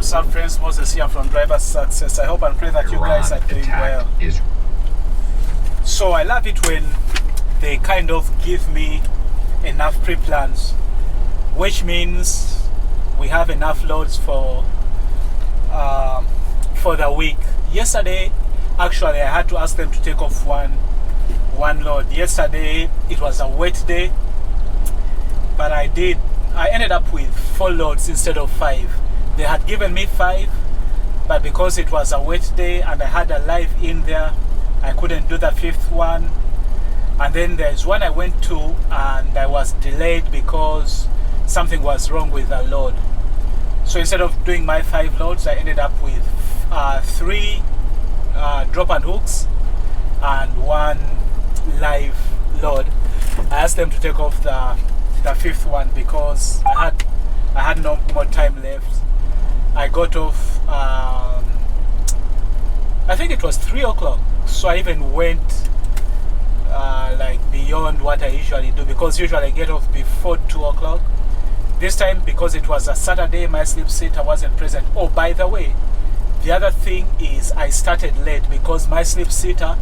What's up, friends? Moses here from Driver Success. I hope and pray that you guys are doing well. So I love it when they kind of give me enough pre-plans, which means we have enough loads for the week. Yesterday, actually, I had to ask them to take off one load. Yesterday, it was a wet day, but I ended up with 4 loads instead of 5. They had given me 5, but because it was a wet day and I had a live in there, I couldn't do the 5th one. And then there's one I went to and I was delayed because something was wrong with the load. So instead of doing my 5 loads, I ended up with 3 drop and hooks and 1 live load. I asked them to take off the 5th one because I had no more time left. I got off, I think it was 3 o'clock, so I even went like beyond what I usually do, because usually I get off before 2 o'clock. This time, because it was a Saturday, my sleep sitter wasn't present. Oh, by the way, the other thing is I started late because my sleep sitter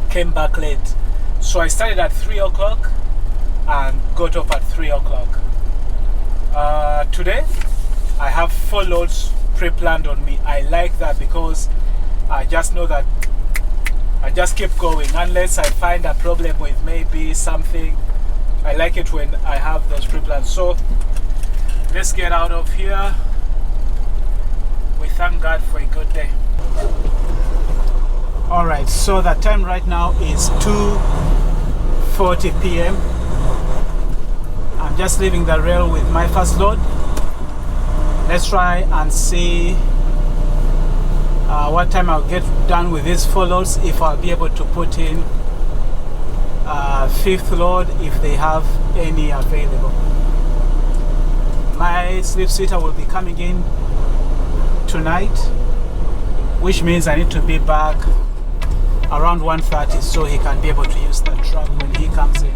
came back late. So I started at 3 o'clock and got off at 3 o'clock. Today, I have 4 loads pre-planned on me. I like that because I just know that I just keep going unless I find a problem with maybe something. I like it when I have those pre-plans. So let's get out of here. We thank God for a good day. Alright, so the time right now is 2:40 p.m. I'm just leaving the rail with my first load. Let's try and see what time I'll get done with these 4 loads, if I'll be able to put in 5th load if they have any available. My sleep sitter will be coming in tonight, which means I need to be back around 1:30 so he can be able to use the truck when he comes in.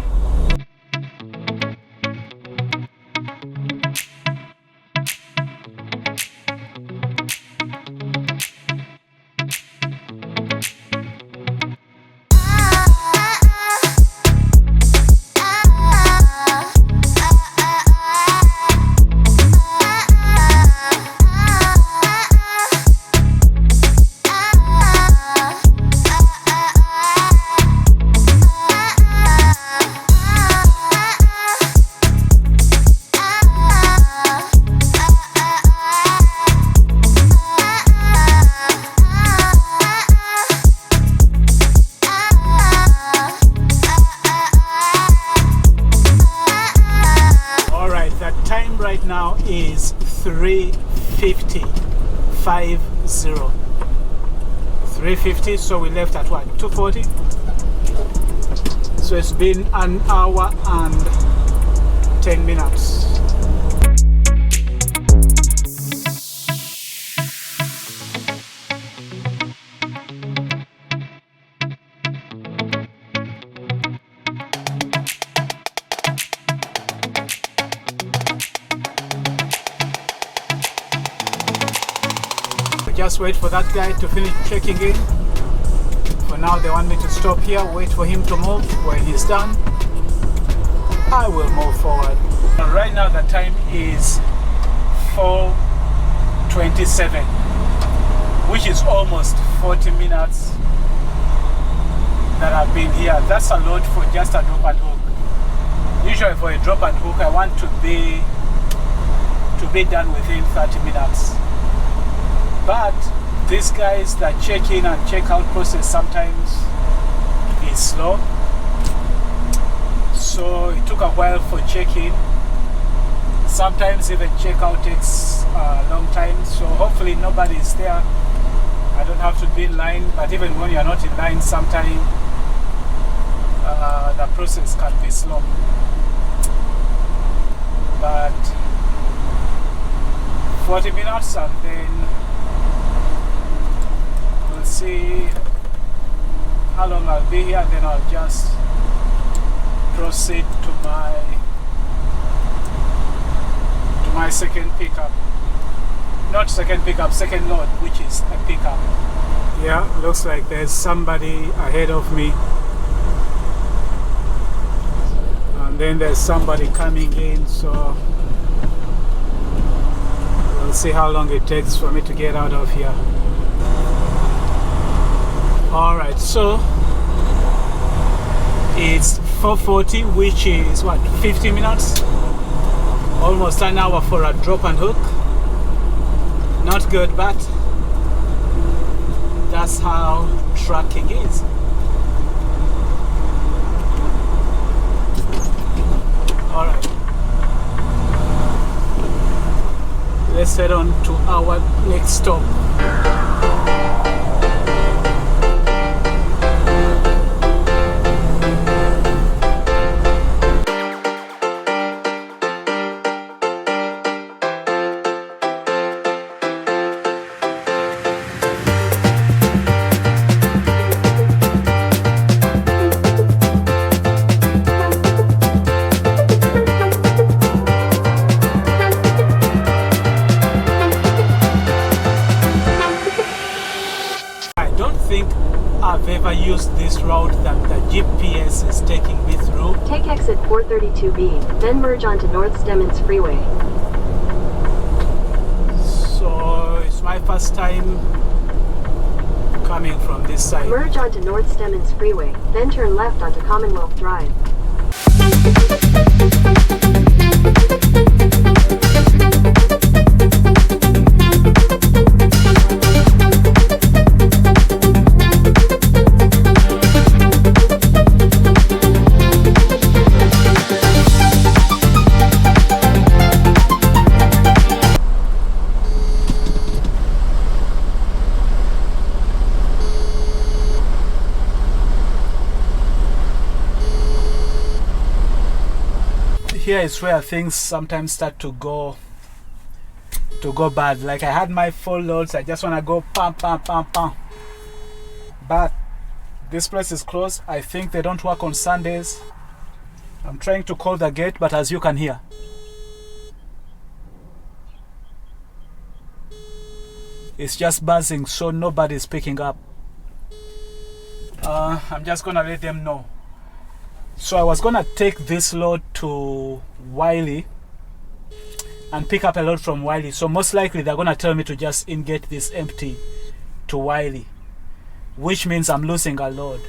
Right now is 3:50, 3:50, so we left at what, 2:40? So it's been an hour and 10 minutes. Just wait for that guy to finish checking in. For now, they want me to stop here, wait for him to move. When he's done, I will move forward. Right now, the time is 4:27, which is almost 40 minutes that I've been here. That's a lot for just a drop and hook. Usually for a drop and hook, I want to be done within 30 minutes. But these guys, that check-in and check-out process sometimes is slow. So it took a while for check-in. Sometimes even check-out takes a long time. So hopefully nobody is there. I don't have to be in line. But even when you're not in line, sometimes the process can be slow. But 40 minutes and then see how long I'll be here, then I'll just proceed to my second pickup. Not second pickup, second load, which is a pickup. Yeah, looks like there's somebody ahead of me. And then there's somebody coming in, so we'll see how long it takes for me to get out of here. Alright, so it's 4:40, which is what, 50 minutes? Almost an hour for a drop and hook. Not good, but that's how trucking is. Alright, let's head on to our next stop. I've ever used this route that the GPS is taking me through. Take exit 432B, then merge onto North Stemmons Freeway. So it's my first time coming from this side. Merge onto North Stemmons Freeway, then turn left onto Commonwealth Drive. Here is where things sometimes start to go bad. Like I had my full loads, I just want to go pam pam pam pam, but this place is closed. I think they don't work on Sundays. I'm trying to call the gate, but as you can hear, it's just buzzing, so nobody's picking up. I'm just gonna let them know. So I was gonna take this load to Wiley and pick up a load from Wiley. So most likely they're gonna tell me to just in-gate this empty to Wiley, which means I'm losing a load.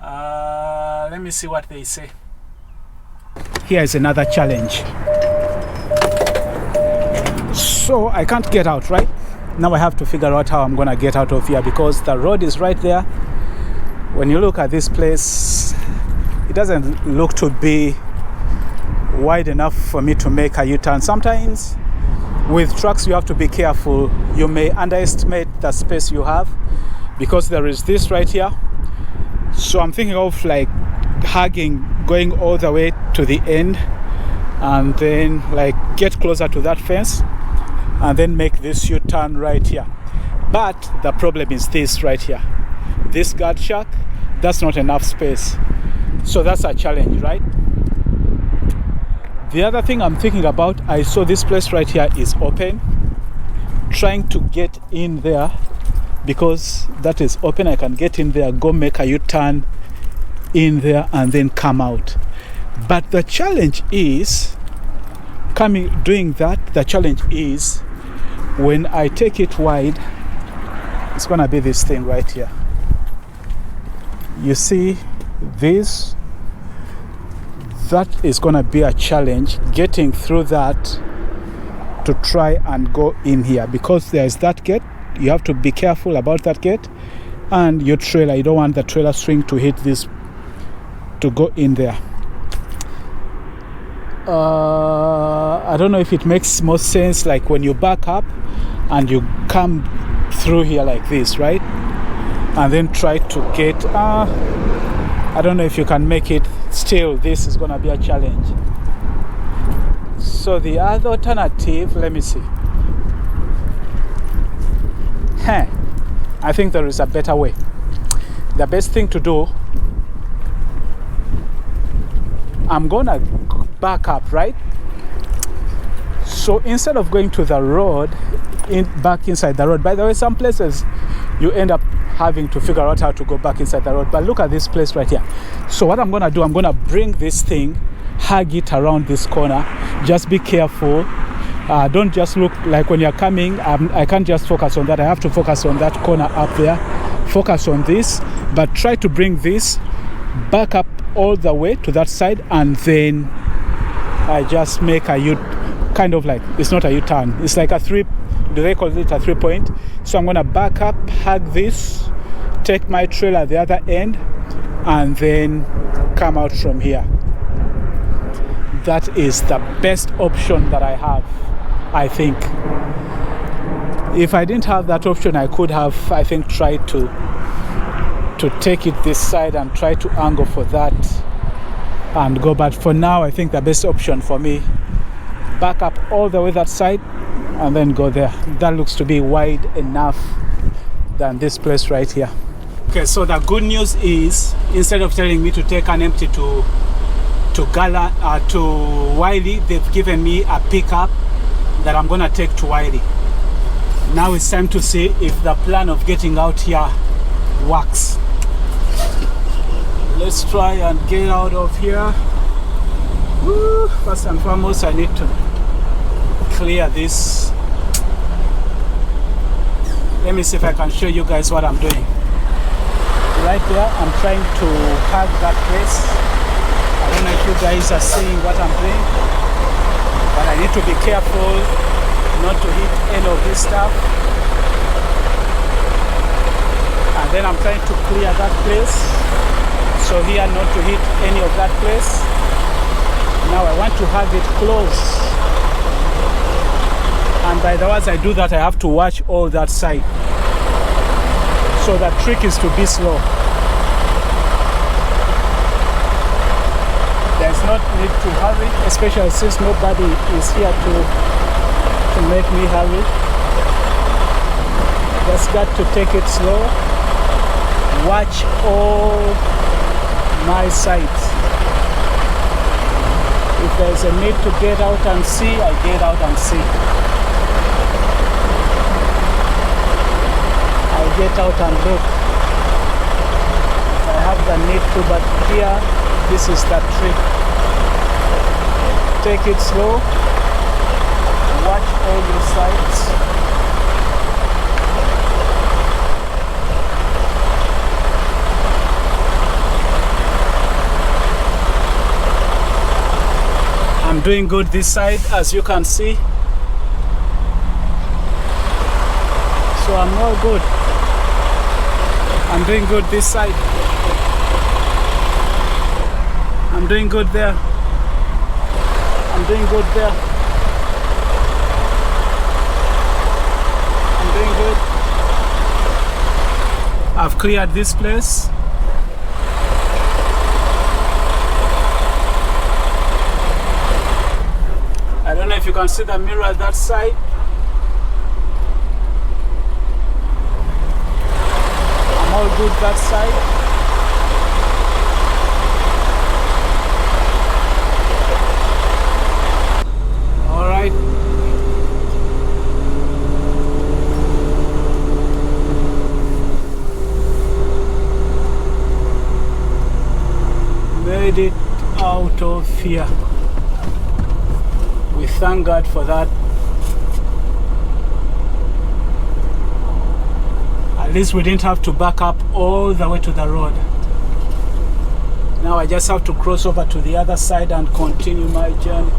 Let me see what they say. Here is another challenge. So I can't get out, right? Now I have to figure out how I'm gonna get out of here, because the road is right there. When you look at this place, it doesn't look to be wide enough for me to make a U-turn. Sometimes with trucks you have to be careful. You may underestimate the space you have, because there is this right here. So I'm thinking of like hugging, going all the way to the end, and then like get closer to that fence and then make this U-turn right here. But the problem is this right here. This guard shack, that's not enough space. So that's a challenge, right? The other thing I'm thinking about, I saw this place right here is open. Trying to get in there, because that is open, I can get in there, go make a U-turn in there and then come out. But the challenge is, doing that, the challenge is when I take it wide, it's gonna be this thing right here. You see this? That is gonna be a challenge, getting through that to try and go in here, because there's that gate. You have to be careful about that gate, and your trailer, you don't want the trailer swing to hit this to go in there. I don't know if it makes more sense, like when you back up and you come through here like this, right? And then try to get, I don't know if you can make it. Still, this is gonna be a challenge. So the other alternative, let me see. I think there is a better way. The best thing to do, I'm gonna back up, right? So instead of going to the road, back inside the road, by the way, some places you end up having to figure out how to go back inside the road, but look at this place right here. So what I'm gonna do, I'm gonna bring this thing, hug it around this corner. Just be careful. Don't just look like when you're coming. I can't just focus on that. I have to focus on that corner up there. Focus on this, but try to bring this back up all the way to that side, and then I just make a U, kind of like, it's not a U-turn, it's like a three, do they call it a 3-point? So I'm gonna back up, hug this, take my trailer the other end, and then come out from here. That is the best option that I have, I think. If I didn't have that option, I could have, I think, tried to take it this side and try to angle for that and go. But for now, I think the best option for me, back up all the way that side and then go there. That looks to be wide enough than this place right here. Okay, so the good news is, instead of telling me to take an empty to Wiley, they've given me a pickup that I'm gonna take to Wiley. Now it's time to see if the plan of getting out here works. Let's try and get out of here. Woo. First and foremost, I need to clear this. Let me see if I can show you guys what I'm doing. Right there, I'm trying to hug that place. I don't know if you guys are seeing what I'm doing, but I need to be careful not to hit any of this stuff. And then I'm trying to clear that place. So here, not to hit any of that place. Now I want to have it close. And by the way, as I do that, I have to watch all that side. So the trick is to be slow. There's no need to hurry, especially since nobody is here to make me hurry. Just got to take it slow. Watch all my sides. If there's a need to get out and see, I get out and see. I get out and look. I have the need to, but here, this is the trick. Take it slow. Watch all your sides. I'm doing good this side, as you can see. So I'm all good. I'm doing good this side. I'm doing good there. I'm doing good there. I'm doing good. I've cleared this place. I don't know if you can see the mirror at that side. I'm all good that side. All right. Made it out of here. We thank God for that. At least we didn't have to back up all the way to the road. Now I just have to cross over to the other side and continue my journey.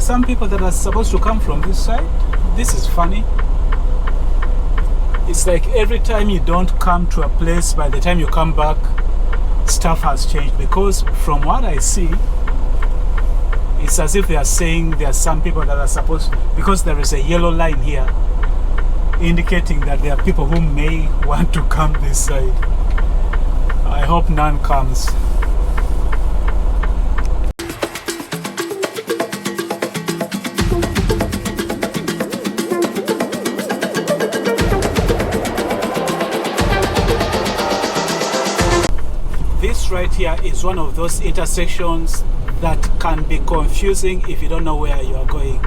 some people that are supposed to come from this side. This is funny. It's like every time you don't come to a place, by the time you come back, stuff has changed. Because from what I see, it's as if they are saying there are some people that are supposed, because there is a yellow line here indicating that there are people who may want to come this side. I hope none comes. This right here is one of those intersections that can be confusing if you don't know where you are going.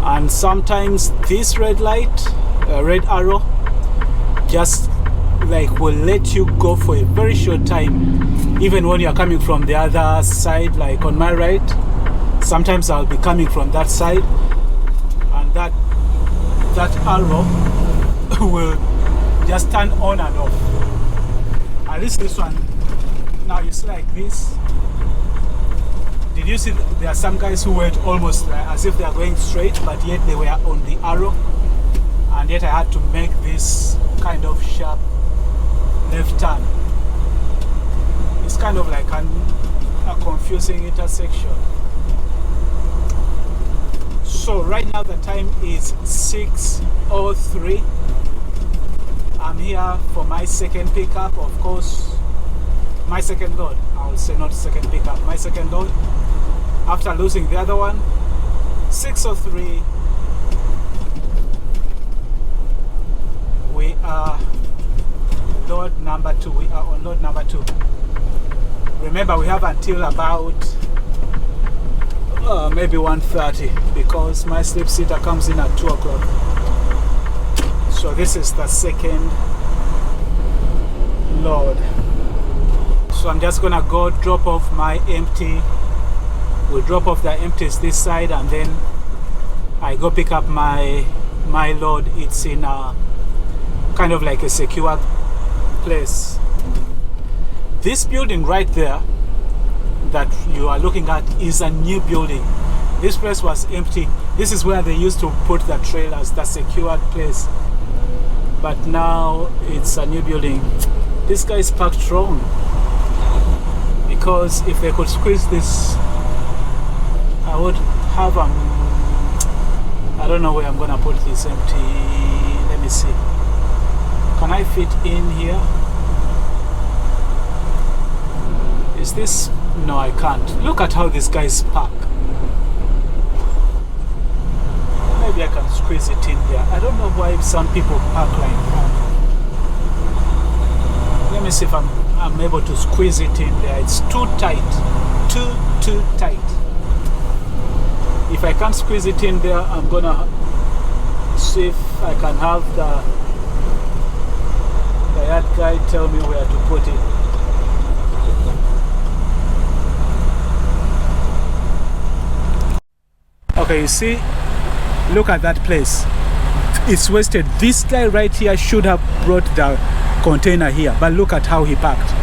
And sometimes this red light, red arrow, just like will let you go for a very short time, even when you are coming from the other side. Like on my right, sometimes I'll be coming from that side, and that arrow will just turn on and off. At least this one, now it's like this. Did you see there are some guys who went almost like as if they are going straight, but yet they were on the arrow, and yet I had to make this kind of sharp left turn. It's kind of like a confusing intersection. So right now the time is 6:03. I'm here for my second pickup, of course, my second load. I will say not second pickup, my second load. After losing the other one, 6:03. We are load number 2. We are on load number 2. Remember, we have until about maybe 1:30 because my sleep sitter comes in at 2 o'clock. So this is the second load. So I'm just gonna go drop off my empty. We'll drop off the empties this side, and then I go pick up my load. It's in a kind of like a secure place. This building right there that you are looking at is a new building. This place was empty. This is where they used to put the trailers, the secured place. But now it's a new building. This guy is parked wrong, because if they could squeeze this, I would have I don't know where I'm gonna put this empty. Let me see. Can I fit in here? Is this? No, I can't. Look at how this guy's parked. Maybe I can squeeze it in there. I don't know why some people park like that. Let me see if I'm able to squeeze it in there. It's too tight. Too tight. If I can't squeeze it in there, I'm gonna see if I can have the yard guy tell me where to put it. Okay, you see, look at that place. It's wasted. This guy right here should have brought the container here, but look at how he parked.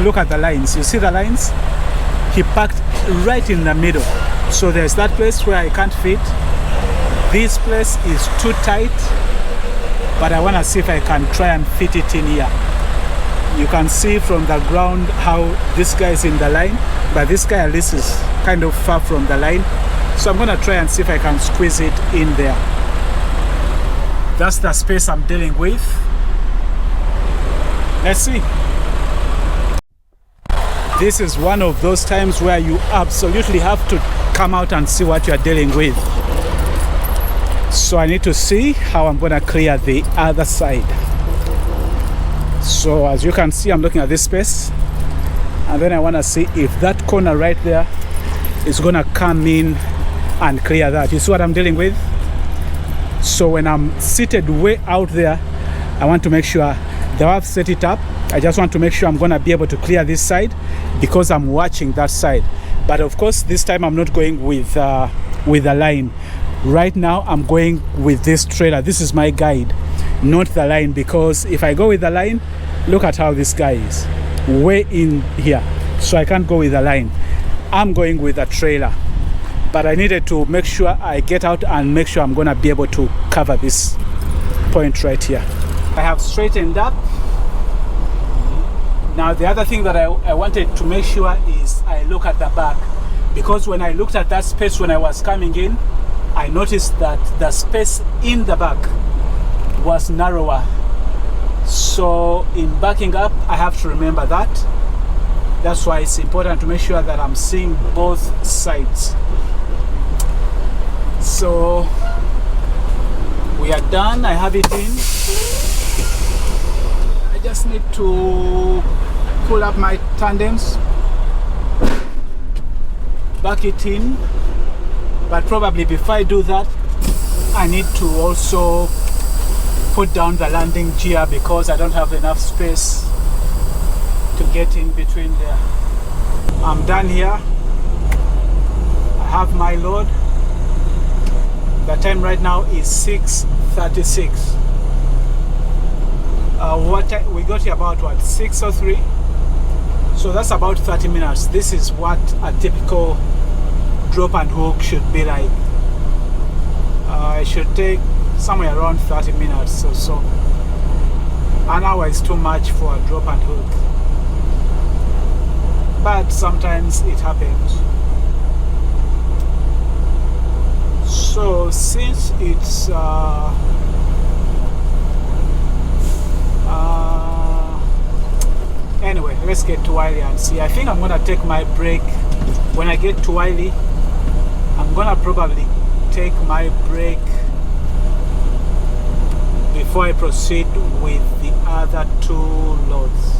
Look at the lines. You see the lines? He parked right in the middle. So there's that place where I can't fit. This place is too tight, but I want to see if I can try and fit it in here. You can see from the ground how this guy is in the line, but this guy at least is kind of far from the line. So I'm gonna try and see if I can squeeze it in there. That's the space I'm dealing with. Let's see. This is one of those times where you absolutely have to come out and see what you're dealing with. So I need to see how I'm gonna clear the other side. So as you can see, I'm looking at this space, and then I wanna see if that corner right there is gonna come in and clear that. You see what I'm dealing with? So when I'm seated way out there, I want to make sure the way I've set it up, I just want to make sure I'm gonna be able to clear this side because I'm watching that side. But of course, this time I'm not going with a line. Right now, I'm going with this trailer. This is my guide, not the line, because if I go with the line, look at how this guy is way in here. So I can't go with the line. I'm going with a trailer, but I needed to make sure I get out and make sure I'm gonna be able to cover this point right here. I have straightened up. Now the other thing that I wanted to make sure is I look at the back, because when I looked at that space when I was coming in, I noticed that the space in the back was narrower. So in backing up, I have to remember that. That's why it's important to make sure that I'm seeing both sides. So we are done. I have it in. I just need to pull up my tandems, back it in. But probably before I do that, I need to also put down the landing gear because I don't have enough space to get in between there. I'm done here. I have my load. The time right now is 6:36. We got here about 6:03. So that's about 30 minutes. This is what a typical drop and hook should be like. It should take somewhere around 30 minutes or so. An hour is too much for a drop and hook, but sometimes it happens. So since it's anyway, let's get to Wiley and see. I think I'm gonna take my break when I get to Wiley. I'm gonna probably take my break before I proceed with the other two loads.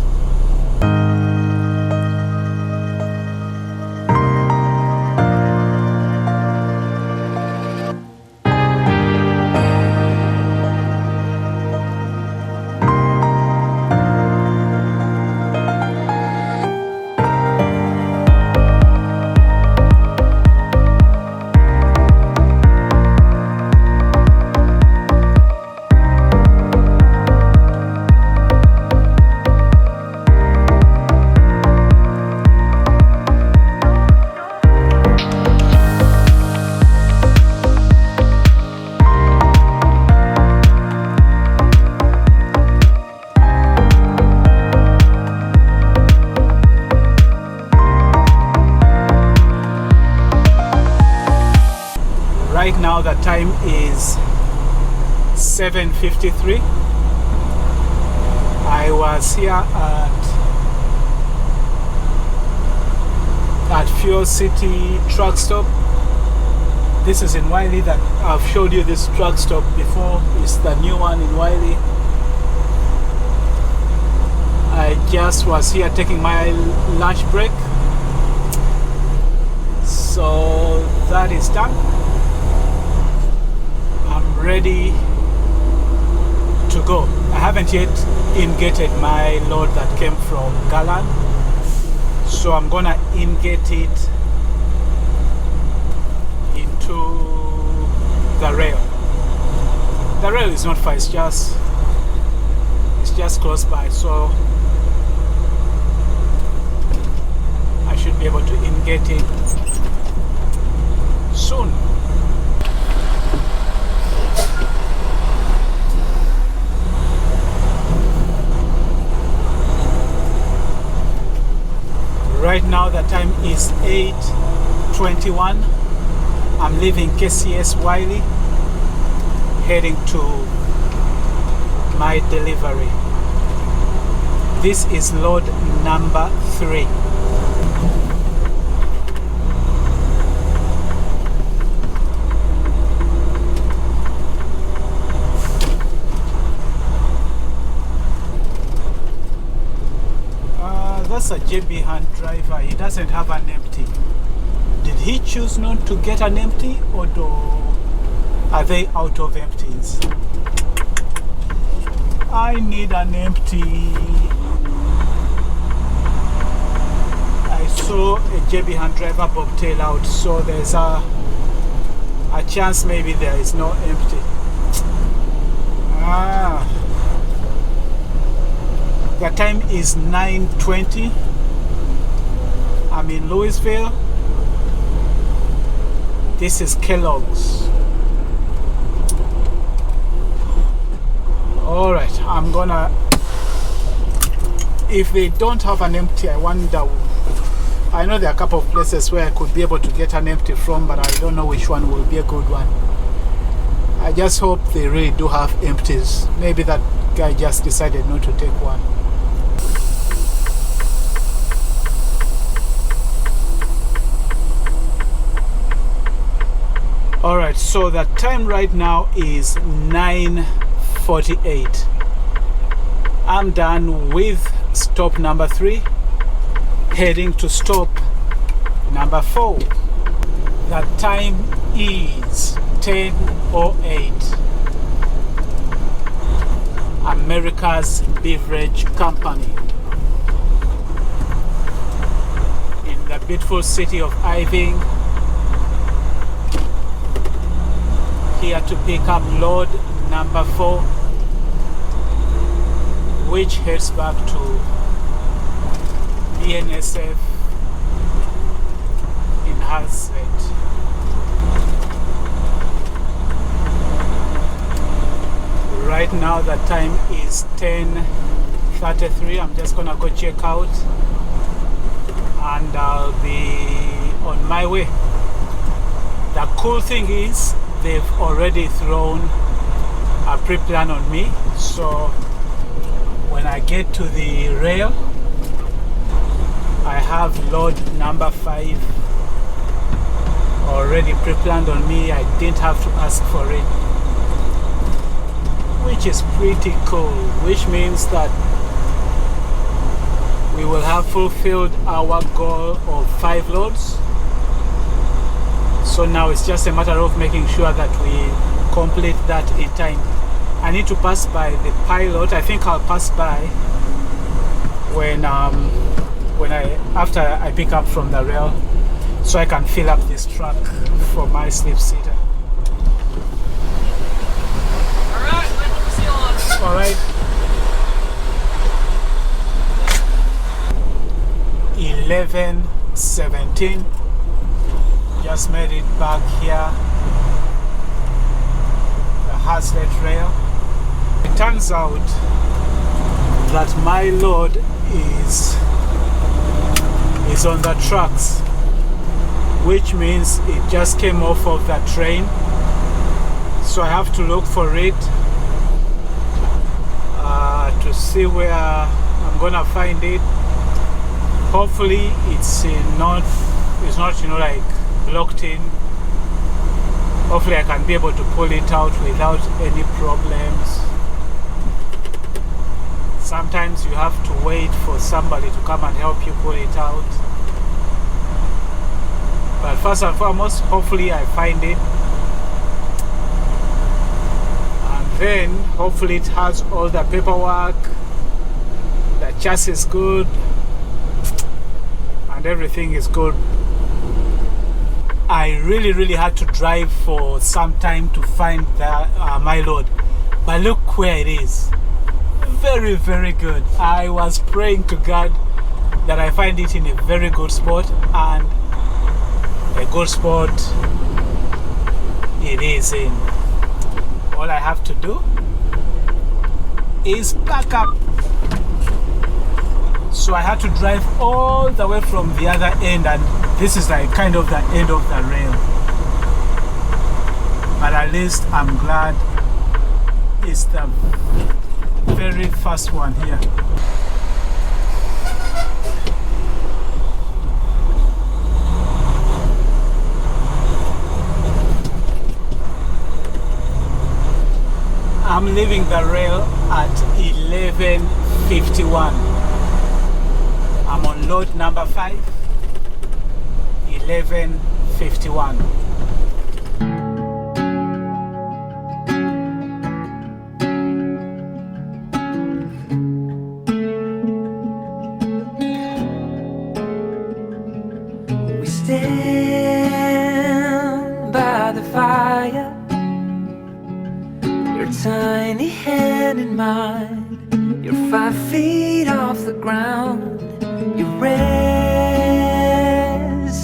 Right now the time is 7:53. I was here at Fuel City truck stop. This is in Wiley. That I've showed you this truck stop before. It's the new one in Wiley. I just was here taking my lunch break. So that is done. Ready to go. I haven't yet ingated my load that came from Galan, so I'm gonna ingate it into the rail. The rail is not far, it's just close by, so I should be able to ingate it soon. Right now the time is 8:21. I'm leaving KCS Wiley, heading to my delivery. This is load number 3. That's a JB Hunt driver. He doesn't have an empty. Did he choose not to get an empty, or are they out of empties? I need an empty. I saw a JB Hunt driver bobtail out, so there's a chance maybe there is no empty. The time is 9:20. I'm in Louisville. This is Kellogg's. Alright, I'm gonna, if they don't have an empty, I wonder, I know there are a couple of places where I could be able to get an empty from, but I don't know which one will be a good one. I just hope they really do have empties. Maybe that guy just decided not to take one. Alright, so the time right now is 9:48. I'm done with stop number 3, heading to stop number 4. The time is 10:08. America's Beverage Company in the beautiful city of Irving, here to pick up load number 4, which heads back to BNSF in Hazlet. Right now the time is 10:33. I'm just gonna go check out and I'll be on my way. The cool thing is they've already thrown a pre-plan on me, so when I get to the rail, I have load number 5 already pre-planned on me. I didn't have to ask for it, which is pretty cool, which means that we will have fulfilled our goal of 5 loads. So now it's just a matter of making sure that we complete that in time. I need to pass by the pilot. I think I'll pass by when after I pick up from the rail, so I can fill up this truck for my sleep sitter. Alright, label the seal on. Alright. 11:17. Just made it back here, the Hazlet rail. It turns out that my load is on the trucks, which means it just came off of the train, so I have to look for it to see where I'm gonna find it. Hopefully it's not like locked in. Hopefully I can be able to pull it out without any problems. Sometimes you have to wait for somebody to come and help you pull it out, but first and foremost, hopefully I find it, and then hopefully it has all the paperwork, the chassis is good, and everything is good. I really had to drive for some time to find my load, but look where it is. Very good. I was praying to God that I find it in a very good spot, and a good spot it is in. All I have to do is pack up. So I had to drive all the way from the other end, and this is like kind of the end of the rail. But at least I'm glad it's the very first one here. I'm leaving the rail at 11:51. I'm on load number 5, 11:51. We stand by the fire, your tiny hand in mine. You're 5 feet off the ground. You rest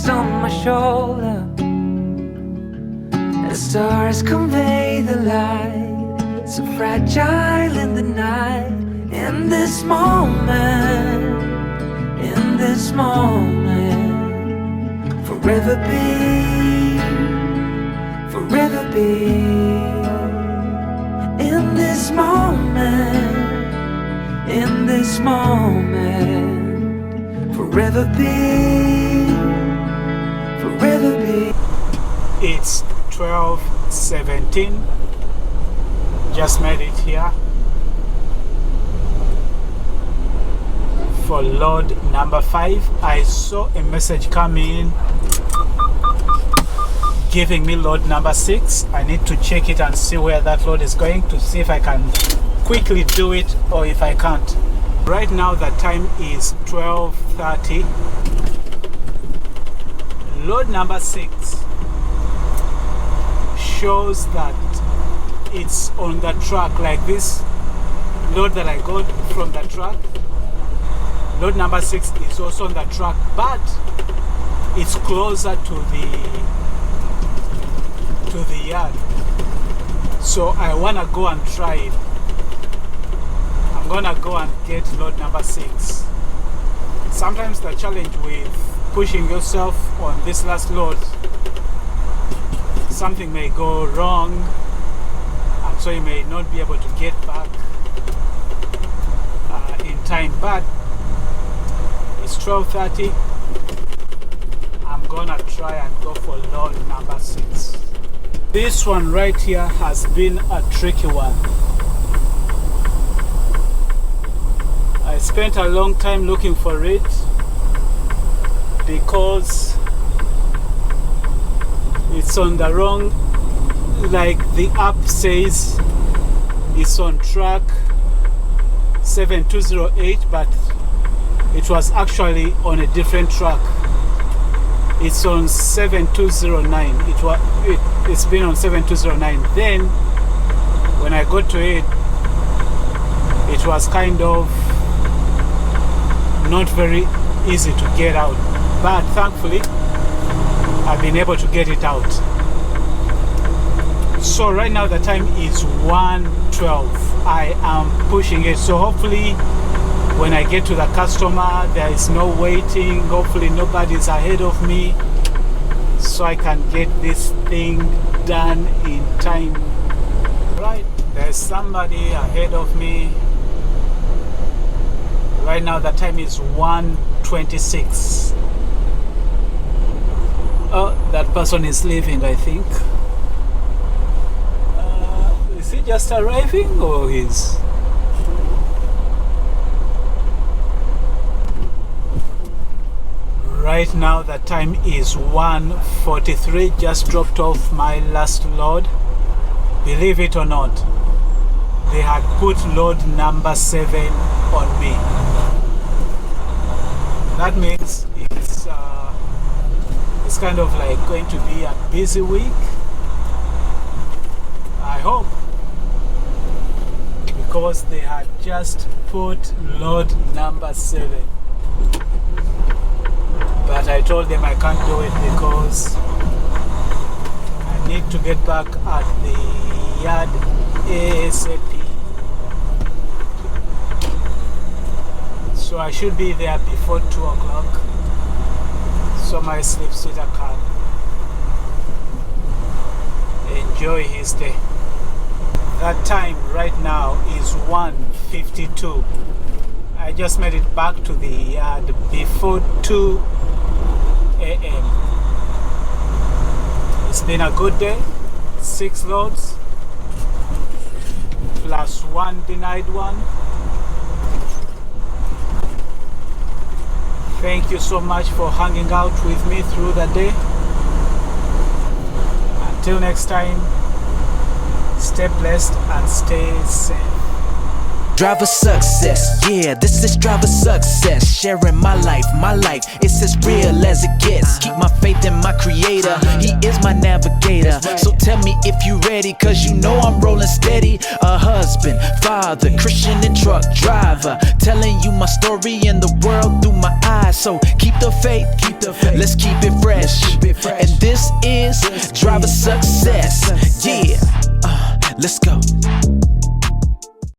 on my shoulder. stars convey the light, so fragile in the night. In this moment, forever be, forever be. In this moment, forever be, forever be. It's 12:17. Just made it here for load number 5. I saw a message come in giving me load number 6. I need to check it and see where that load is going to see if I can quickly do it or if I can't. Right now the time is 12:30. Load number 6 shows that it's on the truck, like this load that I got from the truck. Load number 6 is also on the truck, but it's closer to the yard. So I wanna go and try it. I'm gonna go and get load number 6. Sometimes the challenge with pushing yourself on this last load, something may go wrong, and so you may not be able to get back in time. But it's 12:30. I'm gonna try and go for load number 6. This one right here has been a tricky one. I spent a long time looking for it because it's on the wrong, like the app says it's on track 7208, but it was actually on a different track. It's on 7209. It's been on 7209. Then when I got to it, it was kind of not very easy to get out, but thankfully I've been able to get it out. So right now the time is 1:12. I am pushing it, so hopefully when I get to the customer there is no waiting. Hopefully nobody's ahead of me, so I can get this thing done in time. Right, there's somebody ahead of me. Right now the time is 1:26. Oh, that person is leaving, I think. Is he just arriving or is... Right now the time is 1:43. Just dropped off my last load. Believe it or not, they had put load number 7 on me. That means it's kind of like going to be a busy week, I hope, because they had just put load number 7. But I told them I can't do it because I need to get back at the yard ASAP. So I should be there before 2 o'clock, so my sleep sitter can enjoy his day. That time right now is 1:52. I just made it back to the yard before 2 a.m. It's been a good day. 6 loads plus 1 denied one. Thank you so much for hanging out with me through the day. Until next time, stay blessed and stay safe. Driver success, yeah, this is driver success. Sharing my life, it's as real as it gets. Keep my faith in my creator, he is my navigator. So tell me if you ready, cause you know I'm rolling steady. A husband, father, Christian and truck driver, telling you my story and the world through my eyes. So keep the faith, let's keep it fresh. And this is driver success, yeah, let's go.